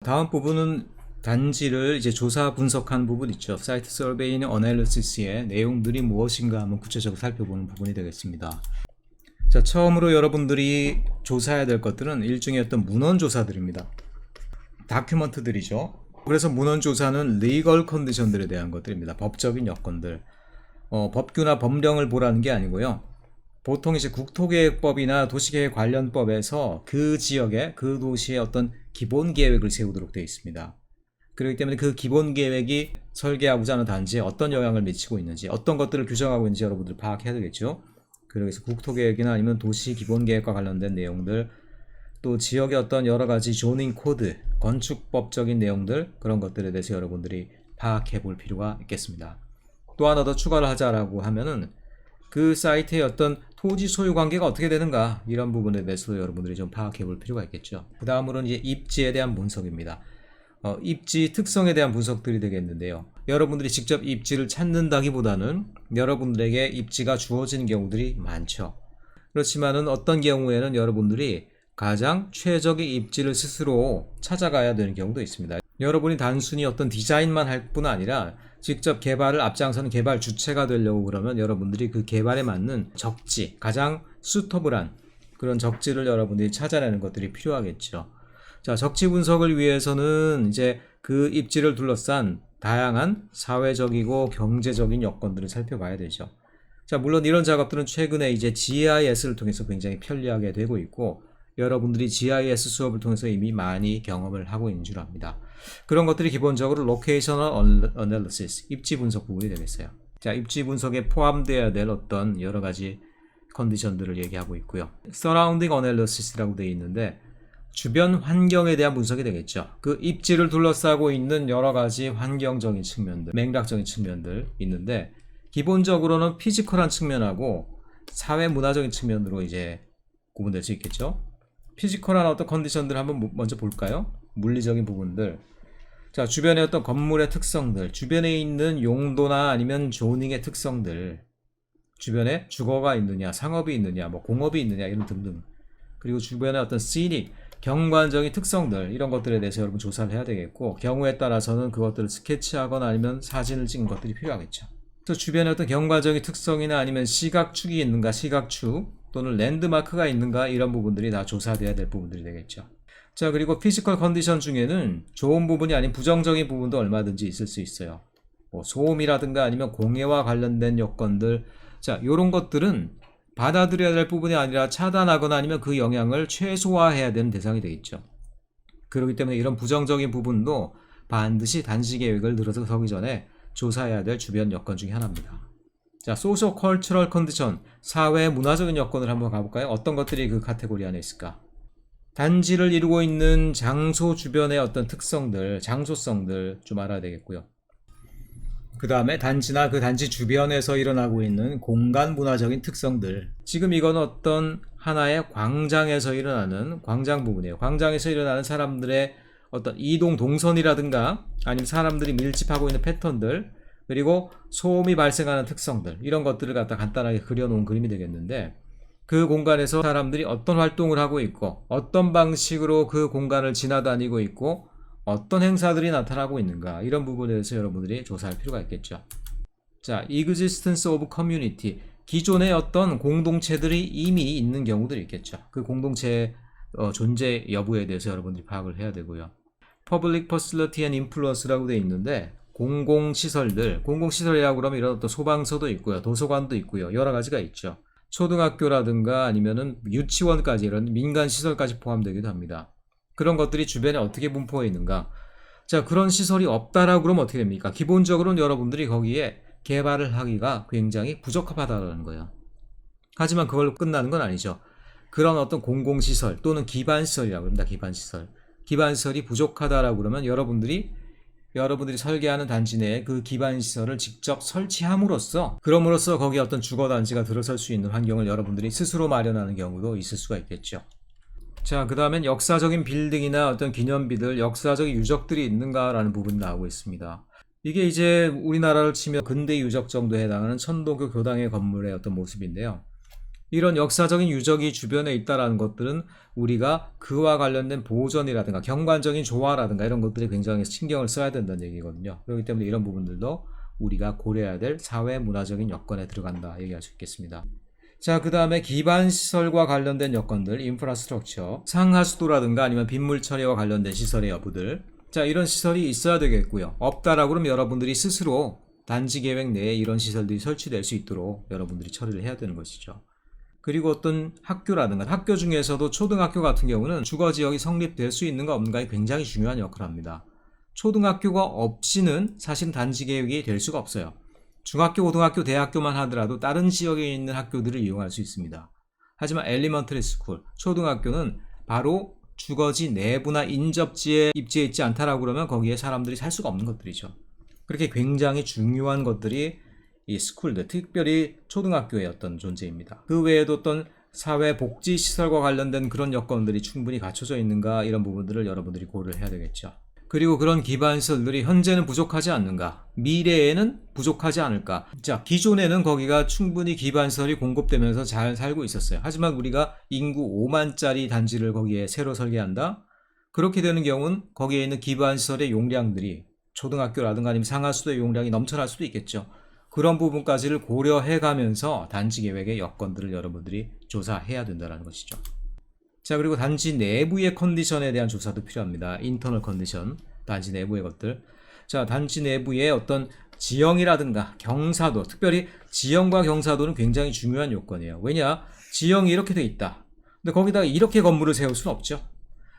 다음 부분은 단지를 이제 조사 분석한 부분 있죠. 사이트 서베이 어널리시스의 내용들이 무엇인가 한번 구체적으로 살펴보는 부분이 되겠습니다. 자, 처음으로 여러분들이 조사해야 될 것들은 일종의 어떤 문헌 조사들입니다. 다큐먼트들이죠. 그래서 문헌 조사는 리걸 컨디션들에 대한 것들입니다. 법적인 여건들. 법규나 법령을 보라는 게 아니고요. 보통 이제 국토계획법이나 도시계획 관련법에서 그 지역의 그 도시의 어떤 기본 계획을 세우도록 되어 있습니다. 그렇기 때문에 그 기본 계획이 설계하고자 하는 단지에 어떤 영향을 미치고 있는지, 어떤 것들을 규정하고 있는지 여러분들 파악해야 되겠죠. 그래서 국토계획이나 아니면 도시 기본 계획과 관련된 내용들, 또 지역의 어떤 여러 가지 조닝 코드, 건축법적인 내용들, 그런 것들에 대해서 여러분들이 파악해 볼 필요가 있겠습니다. 또 하나 더 추가를 하자라고 하면은 그 사이트의 어떤 토지 소유 관계가 어떻게 되는가, 이런 부분에 대해서 여러분들이 좀 파악해 볼 필요가 있겠죠. 그 다음으로는 이제 입지에 대한 분석입니다. 입지 특성에 대한 분석들이 되겠는데요. 여러분들이 직접 입지를 찾는다기보다는 여러분들에게 입지가 주어지는 경우들이 많죠. 그렇지만은 어떤 경우에는 여러분들이 가장 최적의 입지를 스스로 찾아가야 되는 경우도 있습니다. 여러분이 단순히 어떤 디자인만 할 뿐 아니라 직접 개발을 앞장서는 개발 주체가 되려고 그러면 여러분들이 그 개발에 맞는 적지, 가장 수터블한 그런 적지를 여러분들이 찾아내는 것들이 필요하겠죠. 자, 적지 분석을 위해서는 이제 그 입지를 둘러싼 다양한 사회적이고 경제적인 여건들을 살펴봐야 되죠. 자, 물론 이런 작업들은 최근에 이제 GIS를 통해서 굉장히 편리하게 되고 있고, 여러분들이 GIS 수업을 통해서 이미 많이 경험을 하고 있는 줄 압니다. 그런 것들이 기본적으로 Locational Analysis, 입지 분석 부분이 되겠어요. 자, 입지 분석에 포함되어야 될 어떤 여러 가지 컨디션들을 얘기하고 있고요. Surrounding Analysis라고 되어 있는데 주변 환경에 대한 분석이 되겠죠. 그 입지를 둘러싸고 있는 여러 가지 환경적인 측면들, 맥락적인 측면들 있는데, 기본적으로는 피지컬한 측면하고 사회 문화적인 측면으로 이제 구분될 수 있겠죠. 피지컬한 어떤 컨디션들 한번 먼저 볼까요? 물리적인 부분들. 자, 주변의 어떤 건물의 특성들, 주변에 있는 용도나 아니면 조닝의 특성들, 주변에 주거가 있느냐, 상업이 있느냐, 뭐 공업이 있느냐, 이런 등등. 그리고 주변의 어떤 시닉, 경관적인 특성들, 이런 것들에 대해서 여러분 조사를 해야 되겠고, 경우에 따라서는 그것들을 스케치하거나 아니면 사진을 찍은 것들이 필요하겠죠. 그래서 주변에 어떤 경관적인 특성이나 아니면 시각축이 있는가, 시각축 또는 랜드마크가 있는가, 이런 부분들이 다 조사돼야 될 부분들이 되겠죠. 자, 그리고 피지컬 컨디션 중에는 좋은 부분이 아닌 부정적인 부분도 얼마든지 있을 수 있어요. 뭐 소음이라든가 아니면 공해와 관련된 여건들, 자, 이런 것들은 받아들여야 될 부분이 아니라 차단하거나 아니면 그 영향을 최소화해야 되는 대상이 되겠죠. 그렇기 때문에 이런 부정적인 부분도 반드시 단지 계획을 들어서기 전에 조사해야 될 주변 여건 중에 하나입니다. 자, 소셜 컬처럴 컨디션, 사회 문화적인 여건을 한번 가볼까요? 어떤 것들이 그 카테고리 안에 있을까? 단지를 이루고 있는 장소 주변의 어떤 특성들, 장소성들 좀 알아야 되겠고요. 그 다음에 단지나 그 단지 주변에서 일어나고 있는 공간 문화적인 특성들. 지금 이건 어떤 하나의 광장에서 일어나는 광장 부분이에요. 광장에서 일어나는 사람들의 어떤 이동 동선이라든가 아니면 사람들이 밀집하고 있는 패턴들, 그리고 소음이 발생하는 특성들, 이런 것들을 갖다 간단하게 그려놓은 그림이 되겠는데, 그 공간에서 사람들이 어떤 활동을 하고 있고 어떤 방식으로 그 공간을 지나다니고 있고 어떤 행사들이 나타나고 있는가, 이런 부분에 대해서 여러분들이 조사할 필요가 있겠죠. 자, existence of community, 기존의 어떤 공동체들이 이미 있는 경우들이 있겠죠. 그 공동체의 존재 여부에 대해서 여러분들이 파악을 해야 되고요. public facility and influence라고 되어 있는데, 공공시설이라고 그러면 이런 어떤 소방서도 있고요, 도서관도 있고요, 여러 가지가 있죠. 초등학교라든가 아니면은 유치원까지 이런 민간 시설까지 포함되기도 합니다. 그런 것들이 주변에 어떻게 분포해 있는가. 자, 그런 시설이 없다라고 그러면 어떻게 됩니까? 기본적으로는 여러분들이 거기에 개발을 하기가 굉장히 부적합하다는 거예요. 하지만 그걸로 끝나는 건 아니죠. 그런 어떤 공공시설 또는 기반시설이라고 합니다. 기반시설이 부족하다라고 그러면 여러분들이 설계하는 단지 내에 그 기반시설을 직접 설치함으로써, 그럼으로써 거기에 어떤 주거단지가 들어설 수 있는 환경을 여러분들이 스스로 마련하는 경우도 있을 수가 있겠죠. 자, 그 다음엔 역사적인 빌딩이나 어떤 기념비들, 역사적 유적들이 있는가라는 부분이 나오고 있습니다. 이게 이제 우리나라를 치면 근대 유적 정도에 해당하는 천도교 교당의 건물의 어떤 모습인데요. 이런 역사적인 유적이 주변에 있다라는 것들은 우리가 그와 관련된 보존이라든가 경관적인 조화라든가 이런 것들이 굉장히 신경을 써야 된다는 얘기거든요. 그렇기 때문에 이런 부분들도 우리가 고려해야 될 사회 문화적인 여건에 들어간다 얘기할 수 있겠습니다. 자, 그 다음에 기반시설과 관련된 여건들, 인프라스트럭처, 상하수도라든가 아니면 빗물 처리와 관련된 시설의 여부들. 자, 이런 시설이 있어야 되겠고요. 없다라고 그러면 여러분들이 스스로 단지 계획 내에 이런 시설들이 설치될 수 있도록 여러분들이 처리를 해야 되는 것이죠. 그리고 어떤 학교라든가 학교 중에서도 초등학교 같은 경우는 주거지역이 성립될 수 있는가 없는가에 굉장히 중요한 역할을 합니다. 초등학교가 없이는 사실 단지 계획이 될 수가 없어요. 중학교, 고등학교, 대학교만 하더라도 다른 지역에 있는 학교들을 이용할 수 있습니다. 하지만 엘리먼터리 스쿨, 초등학교는 바로 주거지 내부나 인접지에 입지해 있지 않다라고 그러면 거기에 사람들이 살 수가 없는 것들이죠. 그렇게 굉장히 중요한 것들이 이 스쿨들, 특별히 초등학교의 어떤 존재입니다. 그 외에도 어떤 사회복지시설과 관련된 그런 여건들이 충분히 갖춰져 있는가 이런 부분들을 여러분들이 고려를 해야 되겠죠. 그리고 그런 기반시설들이 현재는 부족하지 않는가, 미래에는 부족하지 않을까. 자, 기존에는 거기가 충분히 기반시설이 공급되면서 잘 살고 있었어요. 하지만 우리가 인구 5만짜리 단지를 거기에 새로 설계한다? 그렇게 되는 경우는 거기에 있는 기반시설의 용량들이 초등학교라든가 아니면 상하수도의 용량이 넘쳐날 수도 있겠죠. 그런 부분까지를 고려해 가면서 단지 계획의 여건들을 여러분들이 조사해야 된다는 것이죠. 자, 그리고 단지 내부의 컨디션에 대한 조사도 필요합니다. 인터널 컨디션, 단지 내부의 것들. 자, 단지 내부의 어떤 지형이라든가 경사도, 특별히 지형과 경사도는 굉장히 중요한 요건이에요. 왜냐? 지형이 이렇게 돼 있다. 근데 거기다가 이렇게 건물을 세울 수는 없죠.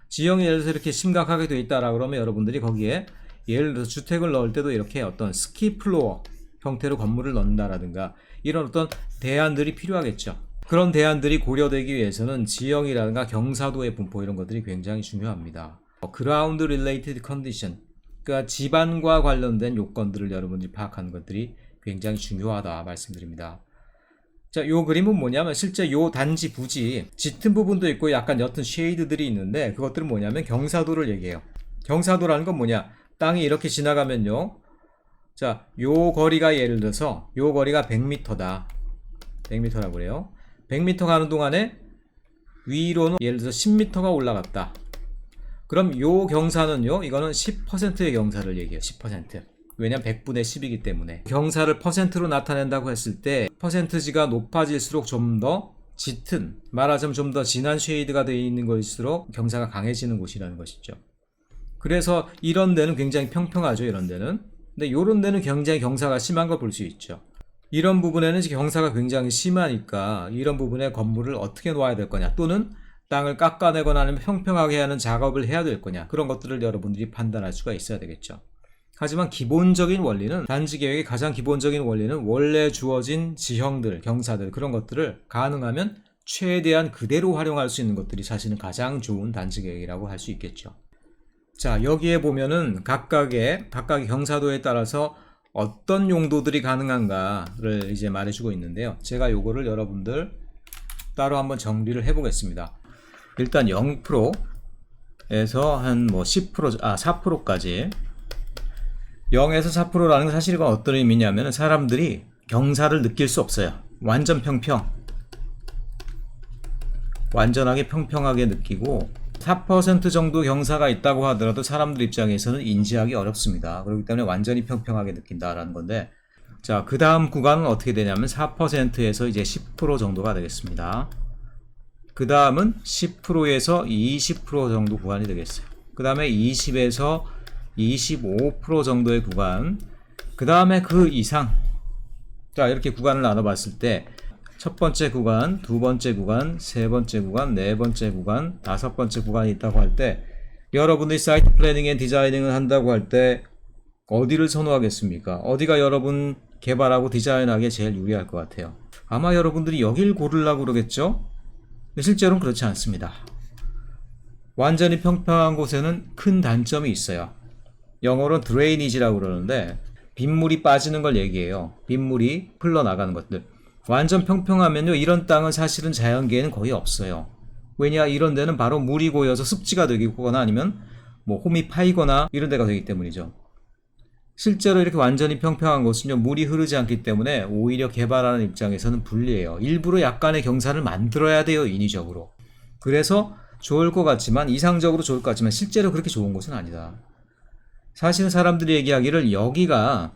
지형이 예를 들어서 이렇게 심각하게 돼 있다라 그러면 여러분들이 거기에 예를 들어서 주택을 넣을 때도 이렇게 어떤 스키 플로어 형태로 건물을 넣는다라든가 이런 어떤 대안들이 필요하겠죠. 그런 대안들이 고려되기 위해서는 지형이라든가 경사도의 분포 이런 것들이 굉장히 중요합니다. Ground Related Condition, 그러니까 지반과 관련된 요건들을 여러분들이 파악하는 것들이 굉장히 중요하다 말씀드립니다. 자, 요 그림은 뭐냐면 실제 요 단지 부지 짙은 부분도 있고 약간 옅은 쉐이드들이 있는데 그것들은 뭐냐면 경사도를 얘기해요. 경사도라는 건 뭐냐? 땅이 이렇게 지나가면요. 자, 요 거리가 예를 들어서 요 거리가 100m다. 100m라고 그래요. 100m 가는 동안에 위로는 예를 들어서 10m가 올라갔다. 그럼 요 경사는요, 이거는 10%의 경사를 얘기해요. 10%. 왜냐면 100분의 10이기 때문에. 경사를 퍼센트로 나타낸다고 했을 때 퍼센트지가 높아질수록 좀 더 짙은, 말하자면 좀 더 진한 쉐이드가 되어 있는 것일수록 경사가 강해지는 곳이라는 것이죠. 그래서 이런 데는 굉장히 평평하죠. 이런 데는. 근데 이런 데는 굉장히 경사가 심한 걸 볼 수 있죠. 이런 부분에는 경사가 굉장히 심하니까 이런 부분에 건물을 어떻게 놓아야 될 거냐, 또는 땅을 깎아내거나 아니면 평평하게 하는 작업을 해야 될 거냐, 그런 것들을 여러분들이 판단할 수가 있어야 되겠죠. 하지만 기본적인 원리는, 단지 계획의 가장 기본적인 원리는 원래 주어진 지형들, 경사들, 그런 것들을 가능하면 최대한 그대로 활용할 수 있는 것들이 사실은 가장 좋은 단지 계획이라고 할 수 있겠죠. 자, 여기에 보면은 각각의 경사도에 따라서 어떤 용도들이 가능한가를 이제 말해주고 있는데요. 제가 요거를 여러분들 따로 한번 정리를 해보겠습니다. 일단 0%에서 한 뭐 10%, 4%까지. 0에서 4%라는 건 사실 이건 어떤 의미냐면 사람들이 경사를 느낄 수 없어요. 완전 평평. 완전하게 평평하게 느끼고 4% 정도 경사가 있다고 하더라도 사람들 입장에서는 인지하기 어렵습니다. 그렇기 때문에 완전히 평평하게 느낀다라는 건데, 자, 그 다음 구간은 어떻게 되냐면 4%에서 이제 10% 정도가 되겠습니다. 그 다음은 10%에서 20% 정도 구간이 되겠어요. 그 다음에 20에서 25% 정도의 구간, 그 다음에 그 이상. 자, 이렇게 구간을 나눠봤을 때 첫 번째 구간, 두 번째 구간, 세 번째 구간, 네 번째 구간, 다섯 번째 구간이 있다고 할 때 여러분들이 사이트 플래닝 앤 디자이닝을 한다고 할 때 어디를 선호하겠습니까? 어디가 여러분 개발하고 디자인하기에 제일 유리할 것 같아요? 아마 여러분들이 여길 고르려고 그러겠죠? 실제로는 그렇지 않습니다. 완전히 평평한 곳에는 큰 단점이 있어요. 영어로는 드레이니지라고 그러는데 빗물이 빠지는 걸 얘기해요. 빗물이 흘러나가는 것들. 완전 평평하면요, 이런 땅은 사실은 자연계에는 거의 없어요. 왜냐, 이런 데는 바로 물이 고여서 습지가 되거나 아니면 뭐 홈이 파이거나 이런 데가 되기 때문이죠. 실제로 이렇게 완전히 평평한 곳은요, 물이 흐르지 않기 때문에 오히려 개발하는 입장에서는 불리해요. 일부러 약간의 경사를 만들어야 돼요, 인위적으로. 그래서 좋을 것 같지만, 이상적으로 좋을 것 같지만 실제로 그렇게 좋은 곳은 아니다. 사실은 사람들이 얘기하기를 여기가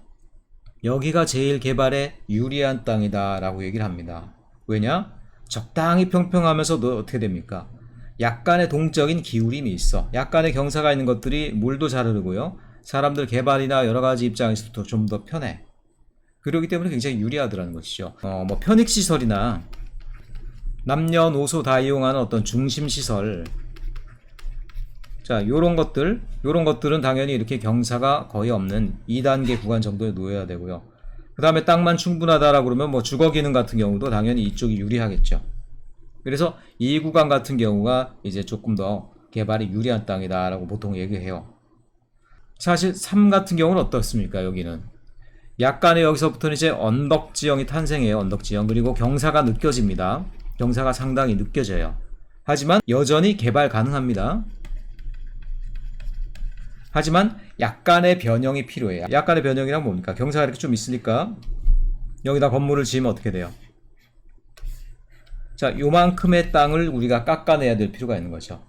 제일 개발에 유리한 땅이다 라고 얘기를 합니다. 왜냐? 적당히 평평하면서도 어떻게 됩니까? 약간의 동적인 기울임이 있어. 약간의 경사가 있는 것들이 물도 잘 흐르고요. 사람들 개발이나 여러 가지 입장에서도 좀 더 편해. 그렇기 때문에 굉장히 유리하더라는 것이죠. 편익시설이나 남녀노소 다 이용하는 어떤 중심시설. 자, 요런 것들은 당연히 이렇게 경사가 거의 없는 2단계 구간 정도에 놓여야 되고요. 그 다음에 땅만 충분하다라고 그러면 뭐 주거 기능 같은 경우도 당연히 이쪽이 유리하겠죠. 그래서 이 구간 같은 경우가 이제 조금 더 개발이 유리한 땅이다라고 보통 얘기해요. 사실 3 같은 경우는 어떻습니까? 여기는 약간의 여기서부터는 이제 언덕 지형이 탄생해요. 언덕 지형. 그리고 경사가 느껴집니다. 경사가 상당히 느껴져요. 하지만 여전히 개발 가능합니다. 하지만 약간의 변형이 필요해요. 약간의 변형이란 뭡니까? 경사가 이렇게 좀 있으니까 여기다 건물을 지으면 어떻게 돼요? 자, 요만큼의 땅을 우리가 깎아내야 될 필요가 있는 거죠.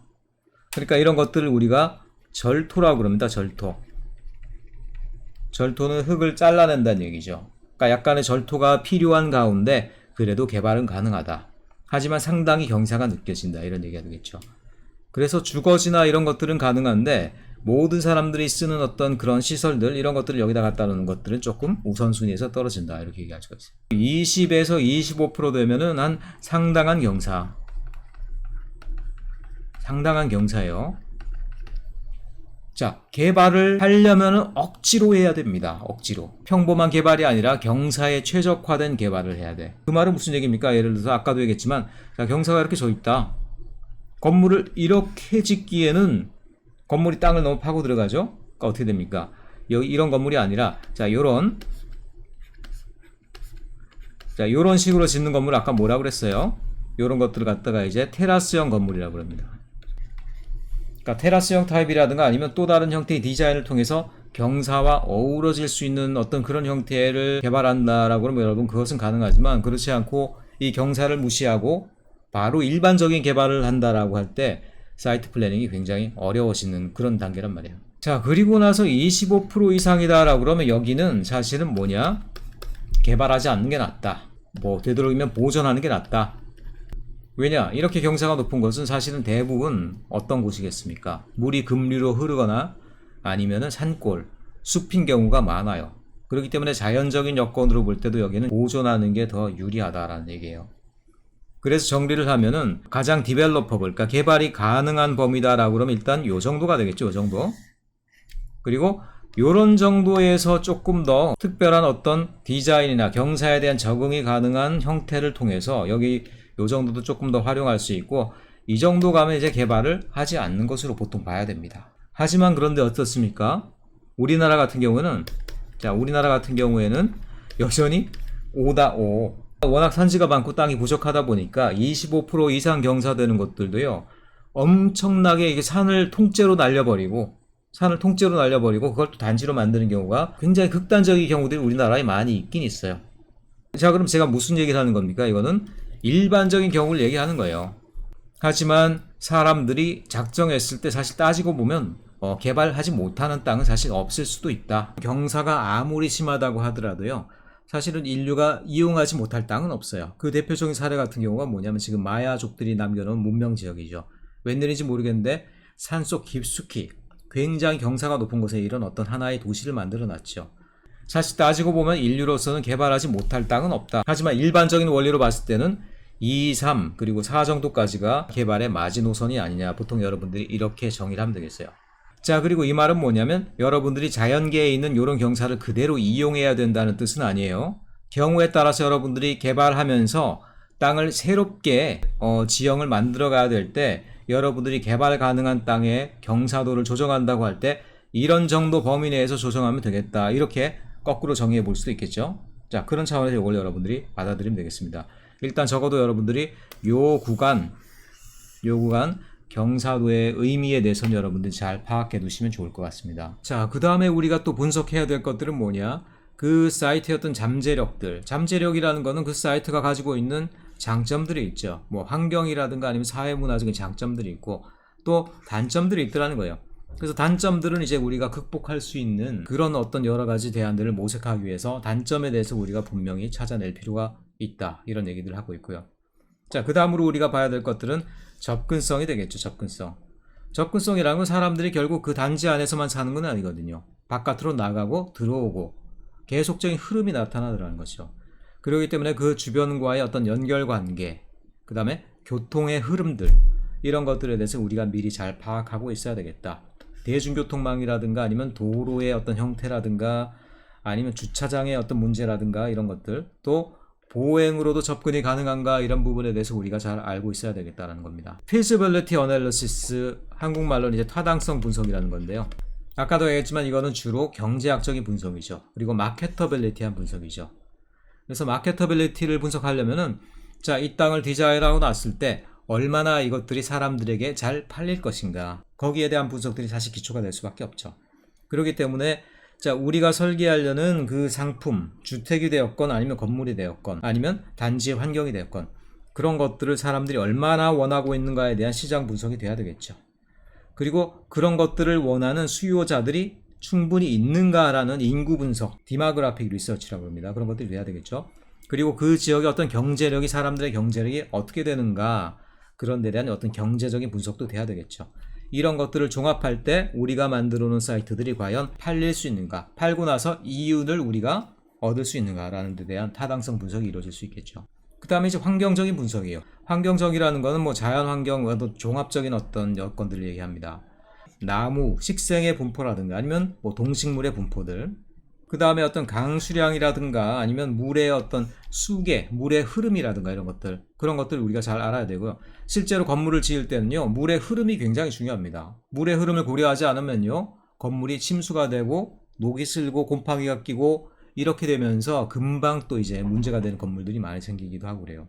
그러니까 이런 것들을 우리가 절토라고 그럽니다. 절토. 절토는 흙을 잘라낸다는 얘기죠. 그러니까 약간의 절토가 필요한 가운데 그래도 개발은 가능하다. 하지만 상당히 경사가 느껴진다. 이런 얘기가 되겠죠. 그래서 주거지나 이런 것들은 가능한데 모든 사람들이 쓰는 어떤 그런 시설들 이런 것들을 여기다 갖다 놓는 것들은 조금 우선순위에서 떨어진다. 이렇게 얘기할 수가 있어요. 20에서 25% 되면은 한 상당한 경사예요. 자, 개발을 하려면 억지로 해야 됩니다. 억지로. 평범한 개발이 아니라 경사에 최적화된 개발을 해야 돼. 그 말은 무슨 얘기입니까? 예를 들어서 아까도 얘기했지만, 자, 경사가 이렇게 져 있다. 건물을 이렇게 짓기에는 건물이 땅을 너무 파고 들어가죠? 그러니까 어떻게 됩니까? 여기 이런 건물이 아니라, 자, 요런 식으로 짓는 건물 아까 뭐라 그랬어요? 요런 것들을 갖다가 이제 테라스형 건물이라고 합니다. 그러니까 테라스형 타입이라든가 아니면 또 다른 형태의 디자인을 통해서 경사와 어우러질 수 있는 어떤 그런 형태를 개발한다라고 하면 여러분 그것은 가능하지만 그렇지 않고 이 경사를 무시하고 바로 일반적인 개발을 한다라고 할 때 사이트 플래닝이 굉장히 어려워지는 그런 단계란 말이에요. 자, 그리고 나서 25% 이상이다라고 그러면 여기는 사실은 뭐냐? 개발하지 않는 게 낫다. 뭐 되도록이면 보존하는 게 낫다. 왜냐? 이렇게 경사가 높은 곳은 사실은 대부분 어떤 곳이겠습니까? 물이 급류로 흐르거나 아니면은 산골, 숲인 경우가 많아요. 그렇기 때문에 자연적인 여건으로 볼 때도 여기는 보존하는 게 더 유리하다라는 얘기예요. 그래서 정리를 하면은 가장 디벨로퍼블, 그러니까 개발이 가능한 범위다라고 그러면 일단 요 정도가 되겠죠. 요 정도. 그리고 요런 정도에서 조금 더 특별한 어떤 디자인이나 경사에 대한 적응이 가능한 형태를 통해서 여기 요 정도도 조금 더 활용할 수 있고 이 정도 가면 이제 개발을 하지 않는 것으로 보통 봐야 됩니다. 하지만 그런데 어떻습니까? 우리나라 같은 경우에는 여전히 5다 5. 워낙 산지가 많고 땅이 부족하다 보니까 25% 이상 경사되는 것들도요. 엄청나게 이게 산을 통째로 날려버리고 그걸 또 단지로 만드는 경우가 굉장히 극단적인 경우들이 우리나라에 많이 있긴 있어요. 자, 그럼 제가 무슨 얘기를 하는 겁니까? 이거는 일반적인 경우를 얘기하는 거예요. 하지만 사람들이 작정했을 때 사실 따지고 보면 개발하지 못하는 땅은 사실 없을 수도 있다. 경사가 아무리 심하다고 하더라도요. 사실은 인류가 이용하지 못할 땅은 없어요. 그 대표적인 사례 같은 경우가 뭐냐면 지금 마야족들이 남겨놓은 문명 지역이죠. 웬일인지 모르겠는데 산속 깊숙이 굉장히 경사가 높은 곳에 이런 어떤 하나의 도시를 만들어 놨죠. 사실 따지고 보면 인류로서는 개발하지 못할 땅은 없다. 하지만 일반적인 원리로 봤을 때는 2, 3 그리고 4 정도까지가 개발의 마지노선이 아니냐. 보통 여러분들이 이렇게 정의를 하면 되겠어요. 자, 그리고 이 말은 뭐냐면 여러분들이 자연계에 있는 이런 경사를 그대로 이용해야 된다는 뜻은 아니에요. 경우에 따라서 여러분들이 개발하면서 땅을 새롭게 지형을 만들어 가야 될 때 여러분들이 개발 가능한 땅의 경사도를 조정한다고 할 때 이런 정도 범위 내에서 조정하면 되겠다. 이렇게 거꾸로 정의해 볼 수도 있겠죠. 자, 그런 차원에서 이걸 여러분들이 받아들이면 되겠습니다. 일단 적어도 여러분들이 요 구간 경사도의 의미에 대해서는 여러분들이 잘 파악해 두시면 좋을 것 같습니다. 자, 그 다음에 우리가 또 분석해야 될 것들은 뭐냐? 그 사이트의 어떤 잠재력들. 잠재력이라는 거는 그 사이트가 가지고 있는 장점들이 있죠. 뭐 환경이라든가 아니면 사회문화적인 장점들이 있고 또 단점들이 있더라는 거예요. 그래서 단점들은 이제 우리가 극복할 수 있는 그런 어떤 여러 가지 대안들을 모색하기 위해서 단점에 대해서 우리가 분명히 찾아낼 필요가 있다. 이런 얘기들을 하고 있고요. 자, 그 다음으로 우리가 봐야 될 것들은 접근성이 되겠죠. 접근성. 접근성이라는 건 사람들이 결국 그 단지 안에서만 사는 건 아니거든요. 바깥으로 나가고 들어오고 계속적인 흐름이 나타나더라는 것이죠. 그렇기 때문에 그 주변과의 어떤 연결관계, 그 다음에 교통의 흐름들, 이런 것들에 대해서 우리가 미리 잘 파악하고 있어야 되겠다. 대중교통망이라든가 아니면 도로의 어떤 형태라든가 아니면 주차장의 어떤 문제라든가 이런 것들, 또 보행으로도 접근이 가능한가, 이런 부분에 대해서 우리가 잘 알고 있어야 되겠다는 겁니다. Feasibility Analysis, 한국말로는 이제 타당성 분석이라는 건데요. 아까도 얘기했지만 이거는 주로 경제학적인 분석이죠. 그리고 마케터빌리티한 분석이죠. 그래서 마케터빌리티를 분석하려면은, 자, 이 땅을 디자인하고 났을 때 얼마나 이것들이 사람들에게 잘 팔릴 것인가, 거기에 대한 분석들이 사실 기초가 될 수밖에 없죠. 그렇기 때문에 자, 우리가 설계하려는 그 상품, 주택이 되었건 아니면 건물이 되었건 아니면 단지의 환경이 되었건, 그런 것들을 사람들이 얼마나 원하고 있는가에 대한 시장 분석이 돼야 되겠죠. 그리고 그런 것들을 원하는 수요자들이 충분히 있는가라는 인구 분석, 디모그래픽 리서치라고 합니다. 그런 것들이 돼야 되겠죠. 그리고 그 지역의 어떤 경제력이, 사람들의 경제력이 어떻게 되는가, 그런 데 대한 어떤 경제적인 분석도 돼야 되겠죠. 이런 것들을 종합할 때 우리가 만들어 놓은 사이트들이 과연 팔릴 수 있는가, 팔고 나서 이윤을 우리가 얻을 수 있는가라는 데 대한 타당성 분석이 이루어질 수 있겠죠. 그 다음에 이제 환경적인 분석이에요. 환경적이라는 거는 뭐 자연환경과도 종합적인 어떤 여건들을 얘기합니다. 나무, 식생의 분포라든가 아니면 뭐 동식물의 분포들, 그 다음에 어떤 강수량이라든가 아니면 물의 어떤 수계, 물의 흐름이라든가 이런 것들, 그런 것들을 우리가 잘 알아야 되고요. 실제로 건물을 지을 때는요, 물의 흐름이 굉장히 중요합니다. 물의 흐름을 고려하지 않으면요, 건물이 침수가 되고 녹이 슬고 곰팡이가 끼고 이렇게 되면서 금방 또 이제 문제가 되는 건물들이 많이 생기기도 하고 그래요.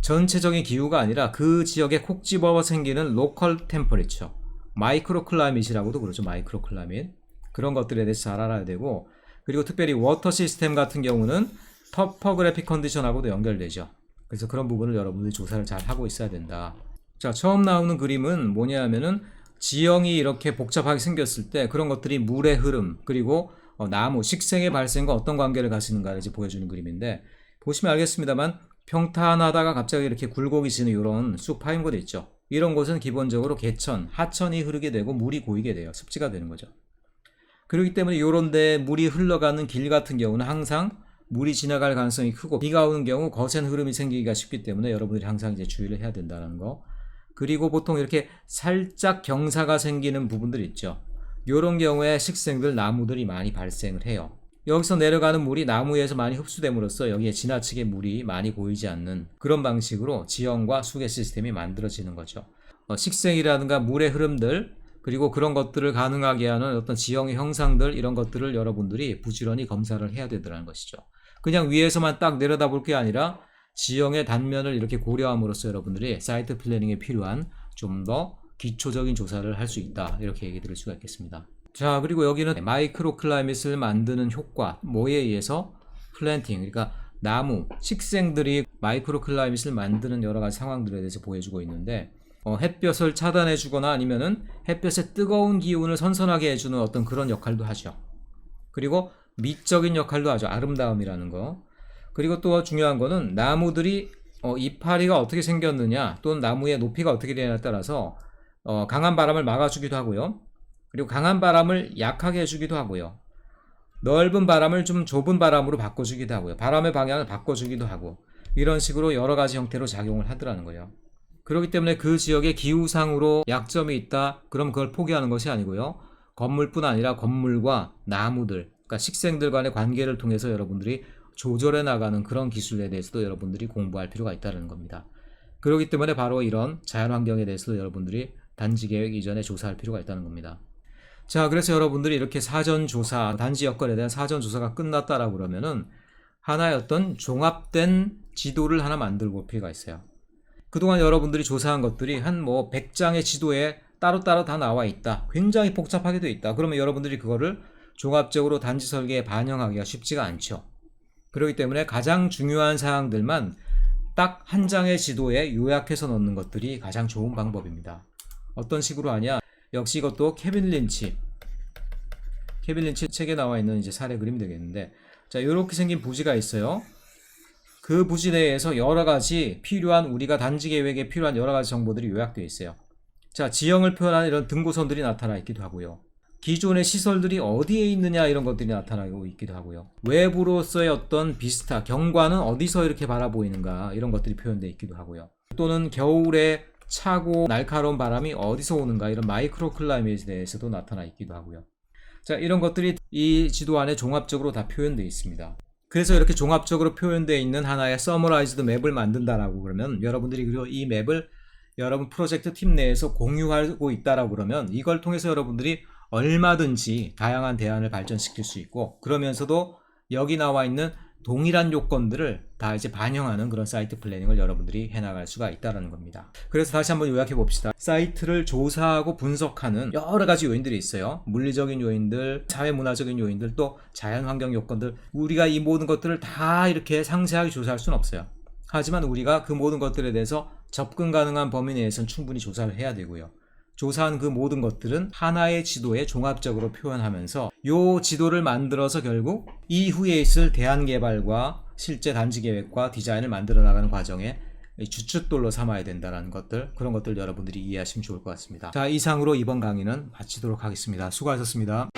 전체적인 기후가 아니라 그 지역에 콕 집어 생기는 로컬 템퍼레처, 마이크로 클라이밋이라고도 그러죠. 마이크로 클라이밋. 그런 것들에 대해서 잘 알아야 되고, 그리고 특별히 워터 시스템 같은 경우는 터포그래픽 컨디션하고도 연결되죠. 그래서 그런 부분을 여러분들이 조사를 잘 하고 있어야 된다. 자, 처음 나오는 그림은 뭐냐 하면은 지형이 이렇게 복잡하게 생겼을 때 그런 것들이 물의 흐름, 그리고 나무, 식생의 발생과 어떤 관계를 가지는가를 이제 보여주는 그림인데, 보시면 알겠습니다만 평탄하다가 갑자기 이렇게 굴곡이 지는 이런 쑥 파인 곳 있죠. 이런 곳은 기본적으로 개천, 하천이 흐르게 되고 물이 고이게 돼요. 습지가 되는 거죠. 그렇기 때문에 이런 데 물이 흘러가는 길 같은 경우는 항상 물이 지나갈 가능성이 크고, 비가 오는 경우 거센 흐름이 생기기가 쉽기 때문에 여러분들이 항상 이제 주의를 해야 된다는 거. 그리고 보통 이렇게 살짝 경사가 생기는 부분들 있죠. 이런 경우에 식생들, 나무들이 많이 발생을 해요. 여기서 내려가는 물이 나무에서 많이 흡수됨으로써 여기에 지나치게 물이 많이 고이지 않는 그런 방식으로 지형과 수계 시스템이 만들어지는 거죠. 식생이라든가 물의 흐름들, 그리고 그런 것들을 가능하게 하는 어떤 지형의 형상들, 이런 것들을 여러분들이 부지런히 검사를 해야 되더라는 것이죠. 그냥 위에서만 딱 내려다볼 게 아니라 지형의 단면을 이렇게 고려함으로써 여러분들이 사이트 플래닝에 필요한 좀 더 기초적인 조사를 할 수 있다, 이렇게 얘기 드릴 수가 있겠습니다. 자, 그리고 여기는 마이크로 클라이밋을 만드는 효과, 뭐에 의해서? 플랜팅, 그러니까 나무, 식생들이 마이크로 클라이밋을 만드는 여러 가지 상황들에 대해서 보여주고 있는데, 햇볕을 차단해 주거나 아니면은 햇볕의 뜨거운 기운을 선선하게 해주는 어떤 그런 역할도 하죠. 그리고 미적인 역할도 하죠. 아름다움이라는 거. 그리고 또 중요한 거는 나무들이 이파리가 어떻게 생겼느냐, 또는 나무의 높이가 어떻게 되냐에 따라서 강한 바람을 막아주기도 하고요. 그리고 강한 바람을 약하게 해주기도 하고요. 넓은 바람을 좀 좁은 바람으로 바꿔주기도 하고요. 바람의 방향을 바꿔주기도 하고, 이런 식으로 여러 가지 형태로 작용을 하더라는 거예요. 그렇기 때문에 그 지역에 기후상으로 약점이 있다, 그럼 그걸 포기하는 것이 아니고요. 건물뿐 아니라 건물과 나무들, 그러니까 식생들 간의 관계를 통해서 여러분들이 조절해 나가는 그런 기술에 대해서도 여러분들이 공부할 필요가 있다는 겁니다. 그렇기 때문에 바로 이런 자연환경에 대해서도 여러분들이 단지 계획 이전에 조사할 필요가 있다는 겁니다. 자, 그래서 여러분들이 이렇게 사전조사, 단지 여건에 대한 사전조사가 끝났다라고 그러면은 하나의 어떤 종합된 지도를 하나 만들고 올 필요가 있어요. 그동안 여러분들이 조사한 것들이 한 뭐 100장의 지도에 따로따로 다 나와 있다. 굉장히 복잡하게 되어 있다. 그러면 여러분들이 그거를 종합적으로 단지 설계에 반영하기가 쉽지가 않죠. 그렇기 때문에 가장 중요한 사항들만 딱 한 장의 지도에 요약해서 넣는 것들이 가장 좋은 방법입니다. 어떤 식으로 하냐? 역시 이것도 케빈 린치 책에 나와 있는 이제 사례 그림이 되겠는데, 자, 이렇게 생긴 부지가 있어요. 그 부지 내에서 여러 가지 필요한, 우리가 단지 계획에 필요한 여러 가지 정보들이 요약되어 있어요. 자, 지형을 표현하는 이런 등고선들이 나타나 있기도 하고요. 기존의 시설들이 어디에 있느냐 이런 것들이 나타나고 있기도 하고요. 외부로서의 어떤 비스타, 경관은 어디서 이렇게 바라보이는가 이런 것들이 표현되어 있기도 하고요. 또는 겨울에 차고 날카로운 바람이 어디서 오는가 이런 마이크로 클라이밋에 대해서도 나타나 있기도 하고요. 자, 이런 것들이 이 지도 안에 종합적으로 다 표현되어 있습니다. 그래서 이렇게 종합적으로 표현되어 있는 하나의 서머라이즈드 맵을 만든다라고 그러면, 여러분들이 그리고 이 맵을 여러분 프로젝트 팀 내에서 공유하고 있다라고 그러면 이걸 통해서 여러분들이 얼마든지 다양한 대안을 발전시킬 수 있고, 그러면서도 여기 나와 있는 동일한 요건들을 다 이제 반영하는 그런 사이트 플래닝을 여러분들이 해나갈 수가 있다는 겁니다. 그래서 다시 한번 요약해 봅시다. 사이트를 조사하고 분석하는 여러 가지 요인들이 있어요. 물리적인 요인들, 사회문화적인 요인들, 또 자연환경 요건들. 우리가 이 모든 것들을 다 이렇게 상세하게 조사할 수는 없어요. 하지만 우리가 그 모든 것들에 대해서 접근 가능한 범위 내에서는 충분히 조사를 해야 되고요. 조사한 그 모든 것들은 하나의 지도에 종합적으로 표현하면서 이 지도를 만들어서 결국 이후에 있을 대안 개발과 실제 단지 계획과 디자인을 만들어 나가는 과정에 주춧돌로 삼아야 된다는 것들, 그런 것들 여러분들이 이해하시면 좋을 것 같습니다. 자, 이상으로 이번 강의는 마치도록 하겠습니다. 수고하셨습니다.